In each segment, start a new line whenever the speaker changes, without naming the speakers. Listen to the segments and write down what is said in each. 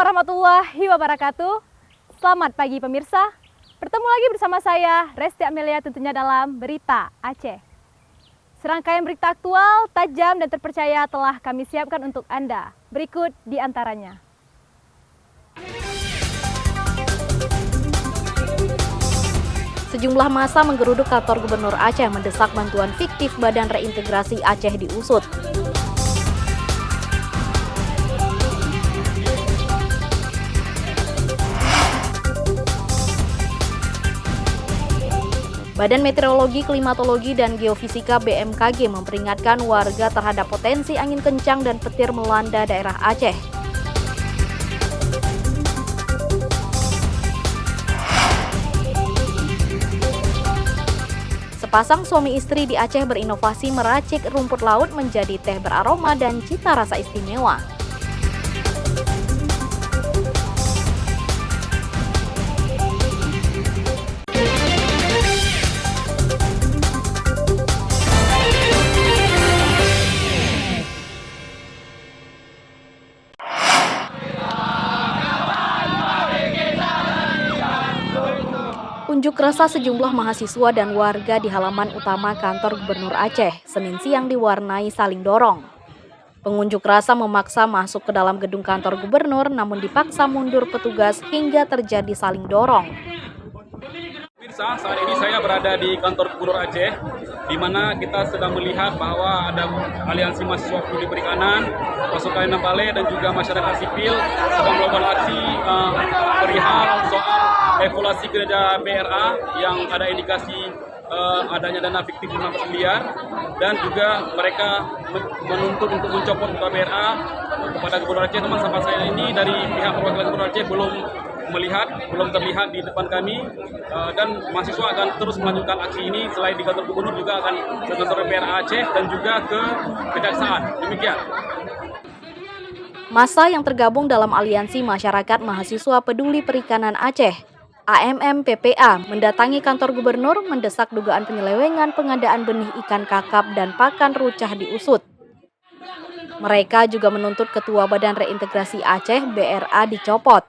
warahmatullahi wabarakatuh. Selamat pagi pemirsa. Bertemu lagi bersama saya Resti Amelia tentunya dalam Berita Aceh. Serangkaian berita aktual, tajam dan terpercaya telah kami siapkan untuk Anda. Berikut di antaranya. Sejumlah massa menggeruduk kantor Gubernur Aceh mendesak bantuan fiktif Badan Reintegrasi Aceh diusut. Badan Meteorologi, Klimatologi, dan Geofisika BMKG memperingatkan warga terhadap potensi angin kencang dan petir melanda daerah Aceh. Sepasang suami istri di Aceh berinovasi meracik rumput laut menjadi teh beraroma dan cita rasa istimewa. Unjuk rasa sejumlah mahasiswa dan warga di halaman utama kantor Gubernur Aceh, Senin siang diwarnai saling dorong. Pengunjuk rasa memaksa masuk ke dalam gedung kantor gubernur namun dipaksa mundur petugas hingga terjadi saling dorong.
Pemirsa, saat ini saya berada di kantor Gubernur Aceh, di mana kita sedang melihat bahwa ada aliansi mahasiswa peduli perikanan, pasukan Nambale dan juga masyarakat sipil sedang melakukan aksi perihal soal evaluasi kinerja BRA yang ada indikasi adanya dana fiktif 15 miliar dan juga mereka menuntut untuk mencopot ketua BRA kepada Gubernur Aceh. Teman sampai saya ini dari pihak perwakilan Gubernur Aceh belum terlihat di depan kami dan mahasiswa akan terus melanjutkan aksi ini. Selain di kantor gubernur juga akan ke kantor BRA Aceh dan juga ke kejaksaan. Demikian.
Massa yang tergabung dalam Aliansi Masyarakat Mahasiswa Peduli Perikanan Aceh AMMPPA mendatangi kantor gubernur mendesak dugaan penyelewengan pengadaan benih ikan kakap dan pakan rucah diusut. Mereka juga menuntut Ketua Badan Reintegrasi Aceh BRA dicopot.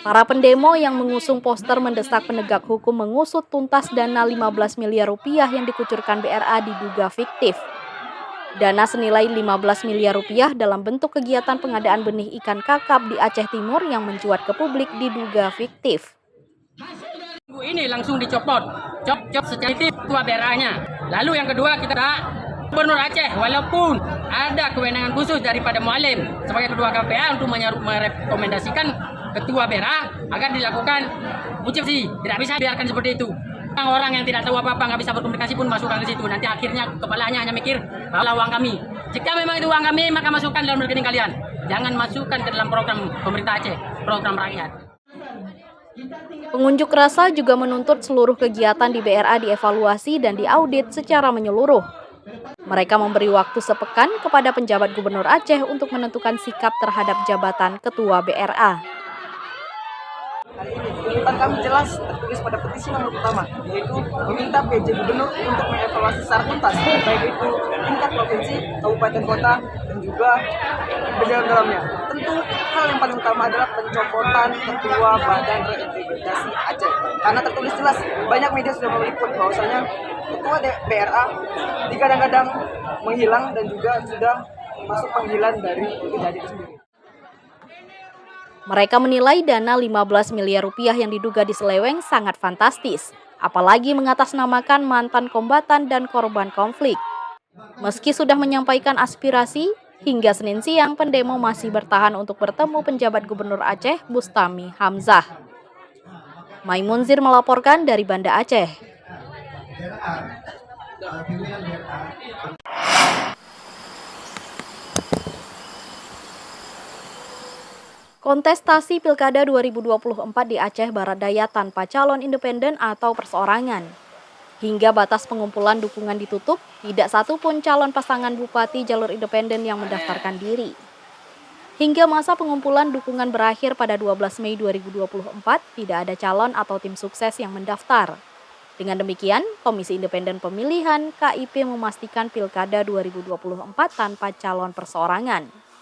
Para pendemo yang mengusung poster mendesak penegak hukum mengusut tuntas dana 15 miliar rupiah yang dikucurkan BRA diduga fiktif. Dana senilai 15 miliar rupiah dalam bentuk kegiatan pengadaan benih ikan kakap di Aceh Timur yang mencuat ke publik diduga fiktif.
Ini langsung dicopot, cop secara fiktif ketua BRA-nya. Lalu yang kedua kita Gubernur Aceh walaupun ada kewenangan khusus daripada Mualim sebagai ketua KPA untuk merekomendasikan ketua BRA agar dilakukan uji, tidak bisa biarkan seperti itu. Orang yang tidak tahu apa-apa, nggak bisa berkomunikasi pun masukkan ke situ. Nanti akhirnya kepalanya hanya mikir bahwa uang kami. Jika memang itu uang kami, maka masukkan dalam rekening kalian. Jangan masukkan ke dalam program pemerintah Aceh, program rakyat.
Pengunjuk rasa juga menuntut seluruh kegiatan di BRA dievaluasi dan diaudit secara menyeluruh. Mereka memberi waktu sepekan kepada penjabat Gubernur Aceh untuk menentukan sikap terhadap jabatan Ketua BRA.
Tuntutan kami jelas tertulis pada petisi nomor pertama, yaitu meminta PJ Gubernur untuk mengevaluasi secara tuntas, baik itu tingkat provinsi, kabupaten, kota, dan juga berjalan dalamnya. Tentu hal yang paling utama adalah pencopotan Ketua Badan Reintegrasi Aceh, karena tertulis jelas banyak media sudah meliput bahwasanya Ketua BRA kadang-kadang menghilang dan juga sudah masuk panggilan dari kejadian itu sendiri.
Mereka menilai dana 15 miliar rupiah yang diduga diseleweng sangat fantastis, apalagi mengatasnamakan mantan kombatan dan korban konflik. Meski sudah menyampaikan aspirasi, hingga Senin siang pendemo masih bertahan untuk bertemu penjabat Gubernur Aceh Bustami Hamzah. Maimunzir melaporkan dari Banda Aceh. Kontestasi Pilkada 2024 di Aceh Barat Daya tanpa calon independen atau perseorangan. Hingga batas pengumpulan dukungan ditutup, tidak satu pun calon pasangan bupati jalur independen yang mendaftarkan diri. Hingga masa pengumpulan dukungan berakhir pada 12 Mei 2024, tidak ada calon atau tim sukses yang mendaftar. Dengan demikian, Komisi Independen Pemilihan KIP memastikan Pilkada 2024 tanpa calon perseorangan.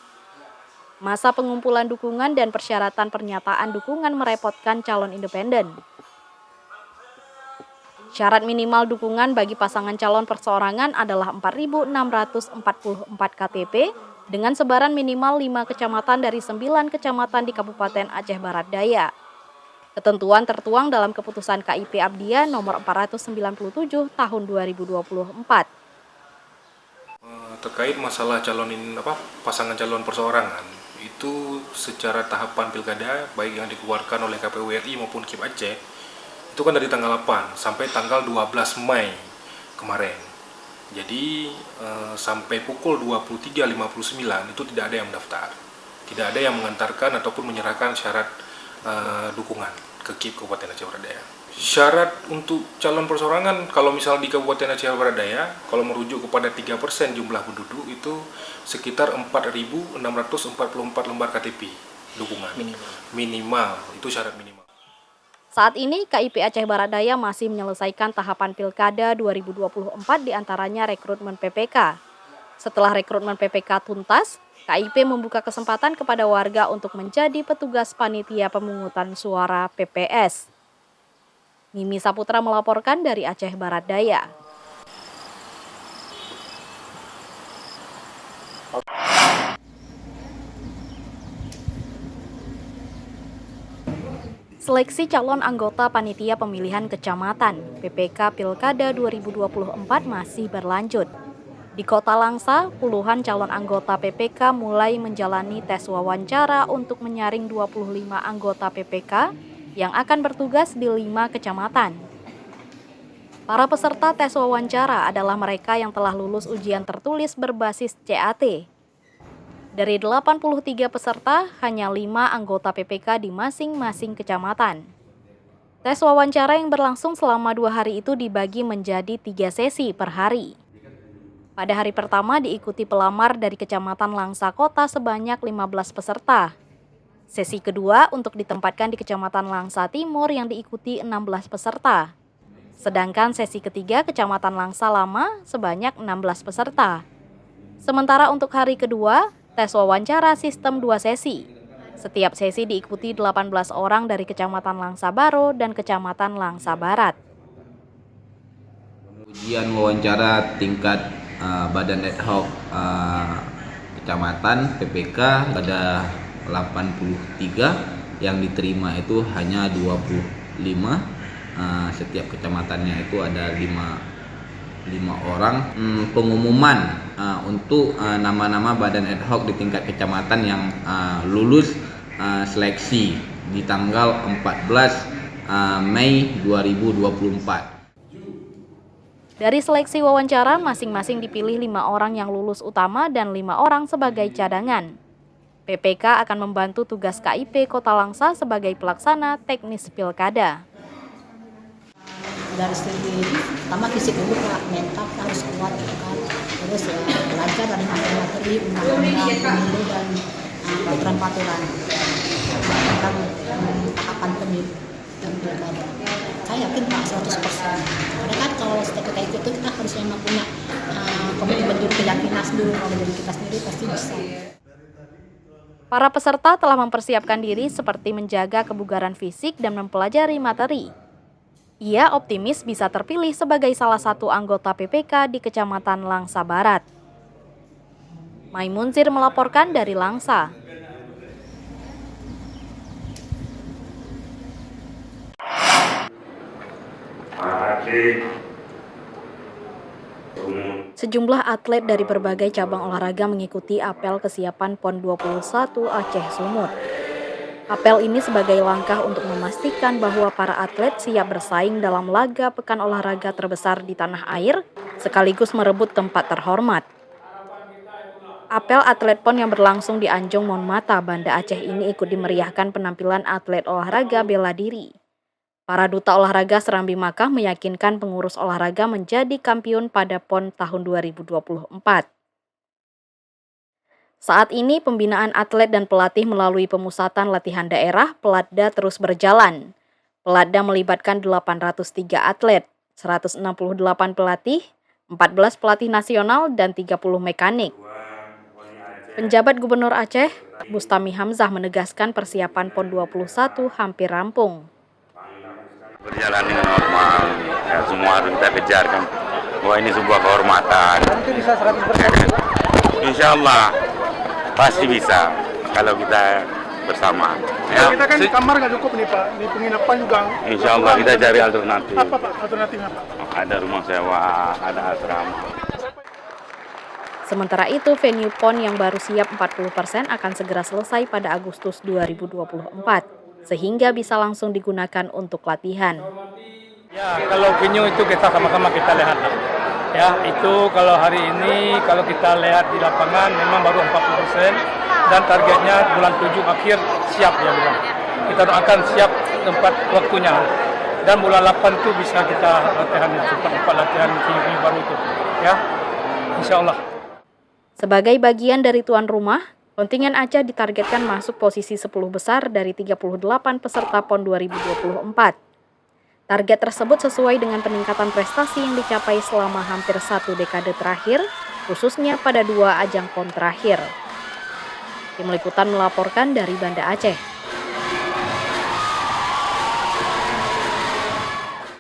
Masa pengumpulan dukungan dan persyaratan pernyataan dukungan merepotkan calon independen. Syarat minimal dukungan bagi pasangan calon perseorangan adalah 4.644 KTP dengan sebaran minimal 5 kecamatan dari 9 kecamatan di Kabupaten Aceh Barat Daya. Ketentuan tertuang dalam Keputusan KIP Abdia nomor 497 tahun 2024.
Terkait masalah pasangan calon perseorangan itu secara tahapan pilkada baik yang dikeluarkan oleh KPU RI maupun KIP Aceh itu kan dari tanggal 8 sampai tanggal 12 Mei kemarin. Jadi sampai pukul 23.59 itu tidak ada yang mendaftar, tidak ada yang mengantarkan ataupun menyerahkan syarat dukungan ke KIP Kabupaten Aceh Barat Daya. Syarat untuk calon perseorangan kalau misal di Kabupaten Aceh Barat Daya, kalau merujuk kepada 3% jumlah penduduk itu sekitar 4.644 lembar KTP dukungan. Minimal, itu syarat minimal.
Saat ini KIP Aceh Barat Daya masih menyelesaikan tahapan Pilkada 2024 diantaranya rekrutmen PPK. Setelah rekrutmen PPK tuntas, KIP membuka kesempatan kepada warga untuk menjadi petugas panitia pemungutan suara PPS. Mimi Saputra melaporkan dari Aceh Barat Daya. Seleksi calon anggota panitia pemilihan kecamatan PPK Pilkada 2024 masih berlanjut. Di Kota Langsa, puluhan calon anggota PPK mulai menjalani tes wawancara untuk menyaring 25 anggota PPK yang akan bertugas di 5 kecamatan. Para peserta tes wawancara adalah mereka yang telah lulus ujian tertulis berbasis CAT. Dari 83 peserta, hanya 5 anggota PPK di masing-masing kecamatan. Tes wawancara yang berlangsung selama 2 hari itu dibagi menjadi 3 sesi per hari. Pada hari pertama diikuti pelamar dari Kecamatan Langsa Kota sebanyak 15 peserta. Sesi kedua untuk ditempatkan di Kecamatan Langsa Timur yang diikuti 16 peserta. Sedangkan sesi ketiga Kecamatan Langsa Lama sebanyak 16 peserta. Sementara untuk hari kedua, tes wawancara sistem 2 sesi. Setiap sesi diikuti 18 orang dari Kecamatan Langsa Baro dan Kecamatan Langsa Barat.
Ujian wawancara tingkat Badan Ad Hoc Kecamatan PPK ada 83, yang diterima itu hanya 25. Setiap kecamatannya itu ada 5 orang. Pengumuman untuk nama-nama badan ad hoc di tingkat kecamatan yang lulus seleksi di tanggal 14 Mei 2024.
Dari seleksi wawancara, masing-masing dipilih 5 orang yang lulus utama dan 5 orang sebagai cadangan. PPK akan membantu tugas KIP Kota Langsa sebagai pelaksana teknis pilkada.
Dari segi pertama fisik dulu Kak, mental harus kuat kan. Terus ya belajar dari materi undang-undang pemilu dan peraturan-peraturan tentang tahapan pemilu dan pilkada. Saya yakin Pak 100%. Karena kan kalau setiap kita ikut itu kita harus memang punya komitmen dulu, keyakinan dulu kalau dari kita sendiri pasti bisa.
Para peserta telah mempersiapkan diri seperti menjaga kebugaran fisik dan mempelajari materi. Ia optimis bisa terpilih sebagai salah satu anggota PPK di Kecamatan Langsa Barat. Maimunzir melaporkan dari Langsa. Sejumlah atlet dari berbagai cabang olahraga mengikuti apel kesiapan PON 21 Aceh Sumut. Apel ini sebagai langkah untuk memastikan bahwa para atlet siap bersaing dalam laga pekan olahraga terbesar di tanah air, sekaligus merebut tempat terhormat. Apel atlet PON yang berlangsung di Anjong Monmata, Banda Aceh ini ikut dimeriahkan penampilan atlet olahraga bela diri. Para duta olahraga Serambi Makkah meyakinkan pengurus olahraga menjadi kampiun pada PON tahun 2024. Saat ini pembinaan atlet dan pelatih melalui pemusatan latihan daerah Pelatda terus berjalan. Pelatda melibatkan 803 atlet, 168 pelatih, 14 pelatih nasional, dan 30 mekanik. Penjabat Gubernur Aceh, Bustami Hamzah menegaskan persiapan PON 21 hampir rampung.
Berjalan dengan normal, ya, semua harus kita kejar kan. Wah, ini sebuah kehormatan.
Nanti bisa 100%.
Ya kan? Insya Allah pasti bisa kalau kita bersama. Ya.
Kita kan kamar nggak cukup nih Pak, di penginapan juga.
Insya Allah kita cari alternatif.
Apa Pak alternatifnya Pak?
Ada rumah sewa, ada asrama.
Sementara itu, venue PON yang baru siap 40% akan segera selesai pada Agustus 2024, sehingga bisa langsung digunakan untuk latihan.
Ya, kalau venue itu kita sama-sama kita lihat. Ya, itu kalau hari ini kalau kita lihat di lapangan memang baru 40% dan targetnya bulan 7 akhir siap ya bilang. Kita doakan siap tempat waktunya. Dan bulan 8 itu bisa kita latihan tempat latihan venue baru itu. Ya. Insya Allah.
Sebagai bagian dari tuan rumah, kontingen Aceh ditargetkan masuk posisi 10 besar dari 38 peserta PON 2024. Target tersebut sesuai dengan peningkatan prestasi yang dicapai selama hampir 1 dekade terakhir, khususnya pada 2 ajang PON terakhir. Tim Liputan melaporkan dari Banda Aceh.